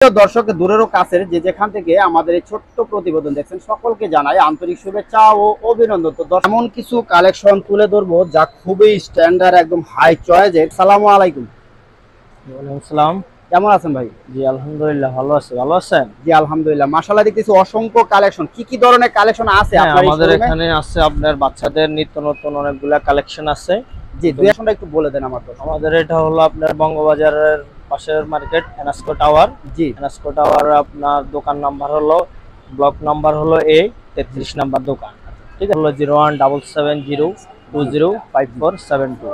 দর্শক দূরেরও কাছের যে যেখান থেকে আমাদের এই ছোট্ট প্রতিবেদন দেখছেন সকলকে জানাই আন্তরিক শুভেচ্ছা ও অভিনন্দন। তো এমন কিছু কালেকশন তুলে ধরবো যা খুবই স্ট্যান্ডার্ড, একদম হাই চয়েজের। আসসালামু আলাইকুম। ওয়ালাইকুম আসসালাম। কেমন আছেন ভাই? জি আলহামদুলিল্লাহ ভালো আছি। ভালো আছেন? জি আলহামদুলিল্লাহ। মাশাআল্লাহ, দেখতেছি অসংখ্য কালেকশন। কি কি ধরনের কালেকশন আছে আপনার এই আমাদের শোরুমে? এখানে আছে আপনার বাচ্চাদের নিত্য নতুন অনেকগুলা কালেকশন আছে। জি দুই একটা একটু বলে দেন আমার। আমাদের এটা হলো আপনার বঙ্গবাজারের পাশের মার্কেট এনএসকো টাওয়ার। জি এনএসকো টাওয়ার আপনার দোকান নাম্বার হলো ব্লক নাম্বার হলো A 33 নাম্বার দোকান। ঠিক আছে, হলো 0177020547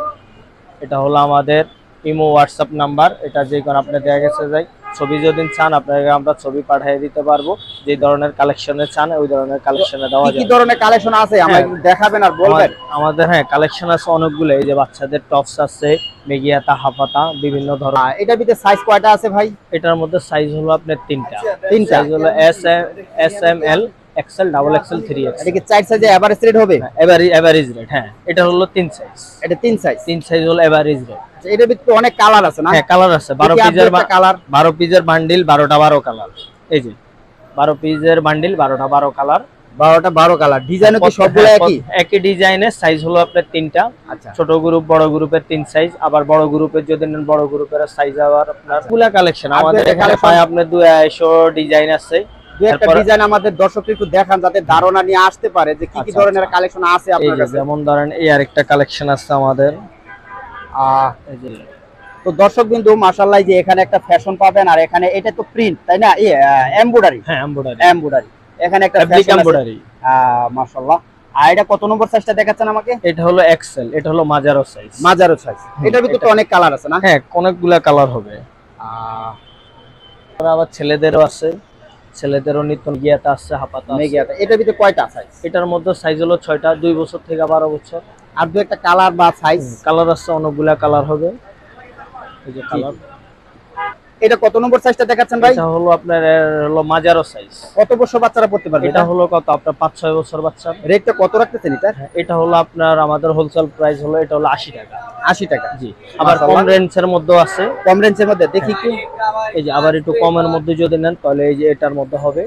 এটা হলো আমাদের ইমো হোয়াটসঅ্যাপ নাম্বার। এটা যে কোন আপনি দেখা গেছে যাই ছবি যদি চান আপনাকে আমরা ছবি পাঠিয়ে দিতে পারবো। যে ধরনের কালেকশনে চান ওই ধরনের কালেকশনে দেওয়া যায়। কি ধরনের কালেকশন আছে আমাকে একটু দেখাবেন আর বলবেন? আমাদের কালেকশন আছে অনেকগুলো। এই যে বাচ্চাদের টপস আছে, মেগিয়াতা, হাফাতা, বিভিন্ন ধরনের। এটার ভিতরে সাইজ কয়টা আছে ভাই? এটার মধ্যে সাইজ হলো আপনার তিনটা সাইজ হলো S M L XL, double XL, 3X। এটা কি চার সাইজে এভারেজ রেট হবে? Average rate. হ্যাঁ, এটা হলো তিন সাইজ। এটা তিন সাইজ হলো এভারেজ রেট। এটার ভিতরে অনেক কালার আছে না? হ্যাঁ, কালার আছে। 12 পিসের বান্ডিল, 12টা 12 কালার। এই যে 12 পিসের বান্ডিল, 12টা 12 কালার। 12 কালার। ডিজাইনও কি সবগুলো একই ডিজাইনের। সাইজ হলো আপনার তিনটা। আচ্ছা, ছোট গ্রুপ বড় গ্রুপের তিন সাইজ। আবার বড় গ্রুপের যদি নেন বড় গ্রুপের সাইজ আবার আপনার পুরা কালেকশন আমাদের এখানে পায় আপনার 200 ডিজাইন আছে। দুই একটা ডিজাইন আমাদের দর্শকদের একটু দেখান যাতে ধারণা নিয়ে আসতে পারে যে কি কি ধরনের কালেকশন আছে আপনার কাছে। যেমন ধরেন এই আরেকটা কালেকশন আছে আমাদের। এই যে তো দর্শক বিন্দু মাশাআল্লাহ, যে এখানে একটা ফ্যাশন পাবেন আর এখানে এটা তো প্রিন্ট, তাই না? এমব্রয়ডারি। হ্যাঁ, এমব্রয়ডারি। এখানে একটা ফ্যাব্রিক এমব্রয়ডারি। মাশাআল্লাহ। আর এটা কত নম্বর সাইজটা দেখাচ্ছেন আমাকে? এটা হলো এক্সেল, এটা হলো মাজারো সাইজ। মাজারো সাইজ। এটার ভিতরে তো অনেক কালার আছে না? হ্যাঁ, অনেকগুলা কালার হবে। আবার ছেলেদেরও আছে। ছেলেদেরও নিত্য গিয়াতা আছে, হাপাতা আছে। মেগিয়াতা। এটার ভিতরে কয়টা সাইজ? এটার মধ্যে সাইজ হলো 6টা, 2 বছর থেকে 12 বছর। আর দুই একটা কালার বা সাইজ? কালার আছে, অনেকগুলা কালার হবে। এই যে কালার। এটা কত নম্বর সাইজটা দেখাচ্ছেন ভাই? এটা হলো আপনার হলো মাজারো সাইজ। কত বছর বাচ্চারা পড়তে পারবে? এটা হলো কত আপনার 5-6 বছর বাচ্চা। রেটটা কত রাখতেছেন এটা? এটা হলো আপনার আমাদের হোলসেল প্রাইস হলো এটা হলো 80 টাকা। 80 টাকা। জি। আবার কম রেঞ্জের মধ্যেও আছে। কম রেঞ্জের মধ্যে দেখি একটু। এই যে আবার একটু কমের মধ্যে যদি নেন তাহলে এই যে এটার মধ্যে হবে।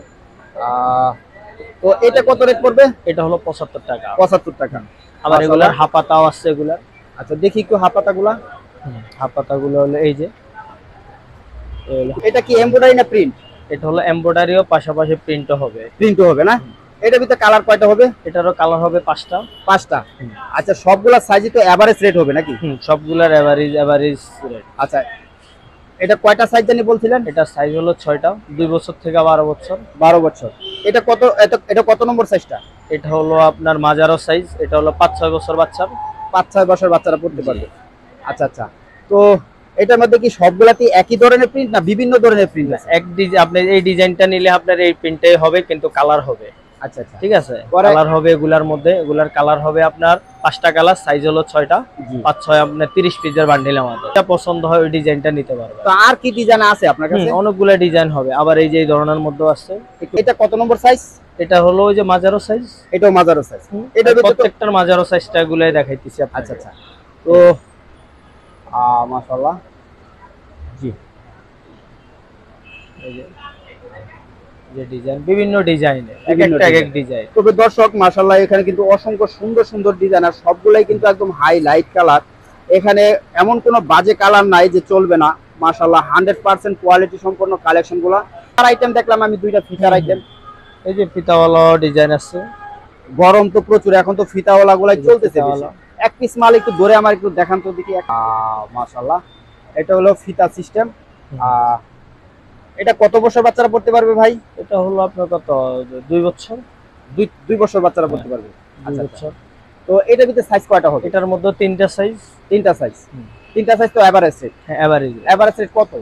তো এটা কত রেট পড়বে? এটা হলো 75 টাকা। 75 টাকা। আবার এগুলার হাপাতাও আছে এগুলার। আচ্ছা, দেখি একটু হাপাতাগুলা। হাপাতাগুলো হলো এই যে এটা কি এমব্রয়ডারি না প্রিন্ট? এটা হলো এমব্রয়ডারিও, পাশাপাশি প্রিন্টও হবে। প্রিন্টও হবে না? এটার ভিতরে কালার কয়টা হবে? এটারও কালার হবে 5টা। 5টা। আচ্ছা, সবগুলা সাইজই তো এভারেজ রেট হবে নাকি? সবগুলার এভারেজ রেট। আচ্ছা, এটা কয়টা সাইজ জানি বলছিলেন? এটা সাইজ হলো 6টা, 2 বছর থেকে 12 বছর। 12 বছর। এটা কত? এটা কত নম্বর সাইজটা? এটা হলো আপনার মাজারো সাইজ। এটা হলো 5-6 বছর বাচ্চার। 5-6 বছর বাচ্চারা পড়তে পারবে। আচ্ছা আচ্ছা। তো এটার মধ্যে কি সবগুলাতে একই ধরনের প্রিন্ট না বিভিন্ন ধরনের প্রিন্ট আছে? এক ডিজাইন আপনি এই ডিজাইনটা নিলে আপনার এই প্রিন্টটাই হবে, কিন্তু কালার হবে। আচ্ছা আচ্ছা, ঠিক আছে। কালার হবে এগুলার মধ্যে। এগুলার কালার হবে আপনার 5টা কালার। সাইজ হলো 6টা। 5-6 আপনার 30 পিসের বান্ডিল আমাদের। এটা পছন্দ হয় ওই ডিজাইনটা নিতে পারবে। তো আর কি ডিজাইন আছে আপনার কাছে? অনেকগুলো ডিজাইন হবে। আবার এই যে এই ধরনের মধ্যে আছে। এটা কত নম্বর সাইজ? এটা হলো ওই যে মাজারো সাইজ। এটাও মাজারো সাইজ। এটা প্রত্যেকটার মাজারো সাইজটা গুলাই দেখাইতেছি আপনাকে। আচ্ছা আচ্ছা। তো মাশাআল্লাহ। জি, এই যে ডিজাইন, বিভিন্ন ডিজাইনের, এক এক ডিজাইন। তবে দর্শক মাশাআল্লাহ এখানে কিন্তু অসংখ্য সুন্দর সুন্দর ডিজাইন, আর সবগুলাই কিন্তু একদম হাই লাইট কালার। এখানে এমন কোনো বাজে কালার নাই যে চলবে না। মাশাআল্লাহ 100% কোয়ালিটি সম্পন্ন কালেকশনগুলো। আর আইটেম দেখলাম আমি দুইটা ফিচার আইটেম। এই যে ফিতাওয়ালা ডিজাইন আছে। গরম তো প্রচুর, এখন তো ফিতাওয়ালা গুলাই চলতেছে বেশি। এক পিস মাল একটু ধরে আমার একটু দেখান তো দেখি। মাশাআল্লাহ, এটা হলো ফিতা সিস্টেম। এটা কত বছর বাচ্চারা পড়তে পারবে ভাই? এটা হলো আপনার কত 2 বছর। 2 বছর বাচ্চারা পড়তে পারবে। 2 বছর। তো এটার ভিতরে সাইজ কয়টা হবে? এটার মধ্যে 3টা সাইজ। 3টা সাইজ। 3টা সাইজ তো এভারেজ রেট? হ্যাঁ, এভারেজ। এভারেজ রেট কত?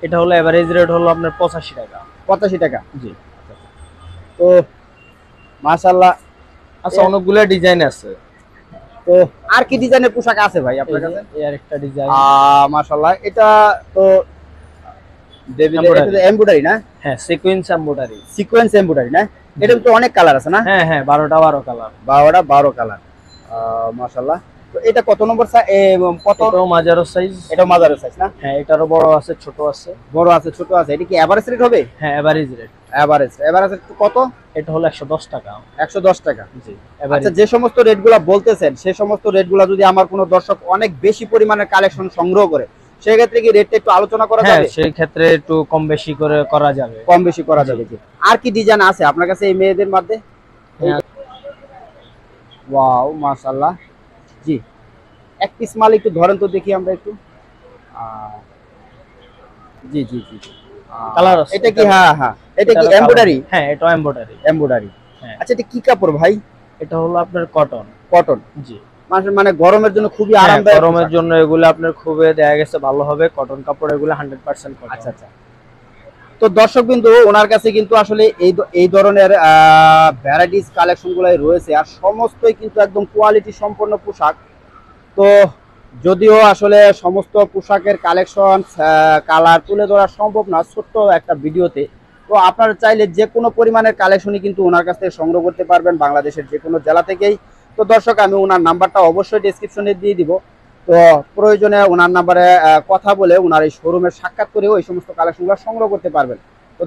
এটা হলো এভারেজ রেট হলো আপনার 85 টাকা। 85 টাকা। জি। তো মাশাআল্লাহ, আচ্ছা অনেকগুলো ডিজাইন আছে। তো আর কি ডিজাইনের পোশাক আছে ভাই আপনার কাছে? এই আরেকটা ডিজাইন। মাশাআল্লাহ, এটা তো এমব্রয়ডারি না? হ্যাঁ, সিকোয়েন্স এমব্রয়ডারি। সিকোয়েন্স এমব্রয়ডারি না? এটা তো অনেক কালার আছে না? হ্যাঁ হ্যাঁ, 12টা 12 কালার। 12টা 12 কালার। মাশাআল্লাহ। তো এটা কত নম্বর কত? এটাও মাঝারো সাইজ। এটা মাঝারি সাইজ না? হ্যাঁ, এটারও বড় আছে, ছোট আছে। বড় আছে, ছোট আছে। এটা কি এভারেজ রেট হবে? হ্যাঁ, এভারেজ রেট। এভারেজ কত? এটা হলো 110 টাকা। 110 টাকা। জি, আচ্ছা, এভারেজ। যে সমস্ত রেটগুলো বলতেছেন সেই সমস্ত রেটগুলো যদি আমার কোনো দর্শক অনেক বেশি পরিমাণের কালেকশন সংগ্রহ করে, সেক্ষেত্রে কি রেটটা একটু আলোচনা করা হ্যাঁ, যাবে? সেই ক্ষেত্রে একটু কম বেশি করে করা যাবে। কম বেশি করা যাবে। জি। আর কি ডিজাইন আছে আপনার কাছে এই মেয়েদের মধ্যে? হ্যাঁ। ওয়াও, মাশাআল্লাহ। জি, এক পিস মাল একটু ধরেন তো দেখি আমরা একটু। আহ, জি জি জি জি। কালার আছে এটা কি? এটা। হ্যাঁ হ্যাঁ, এটা কি এটারও colour- এমব্রয়ডারি? হ্যাঁ, এটাও এমব্রয়ডারি। এমব্রয়ডারি। হ্যাঁ। আচ্ছা, এটা কি কাপড় ভাই? এটা হলো আপনার কটন। কটন। জি। মানে গরমের জন্য খুবই হ্যাঁ, আরামদায়ক গরমের পোশাক। জন্য এগুলো আপনার খুবই দেখা গেছে ভালো হবে। কটন কাপড় এগুলো 100% কটন। আচ্ছা আচ্ছা। তো দর্শক বিন্দু, ওনার কাছে কিন্তু আসলে এই ধরনের ভ্যারাইটিস কালেকশন গুলাই রয়েছে, আর সমস্তই কিন্তু একদম কোয়ালিটি সম্পন্ন পোশাক। তো যদিও আসলে সমস্ত পোশাকের কালেকশন কালার তুলে ধরা সম্ভব না ছোট্ট একটা ভিডিওতে, তো আপনারা চাইলে যে কোনো পরিমাণের কালেকশনই কিন্তু ওনার কাছ থেকে সংগ্রহ করতে পারবেন, বাংলাদেশের যে কোনো জেলা থেকেই। তো দর্শক, আমি ওনার নাম্বারটা অবশ্যই ডেসক্রিপশনে দিয়ে দিব। তো প্রয়োজনে ওনার নাম্বারে কথা বলে ওনার এই শোরুমের সাক্ষাৎ করেও এই সমস্ত কালেকশনগুলো সংগ্রহ করতে পারবেন। তো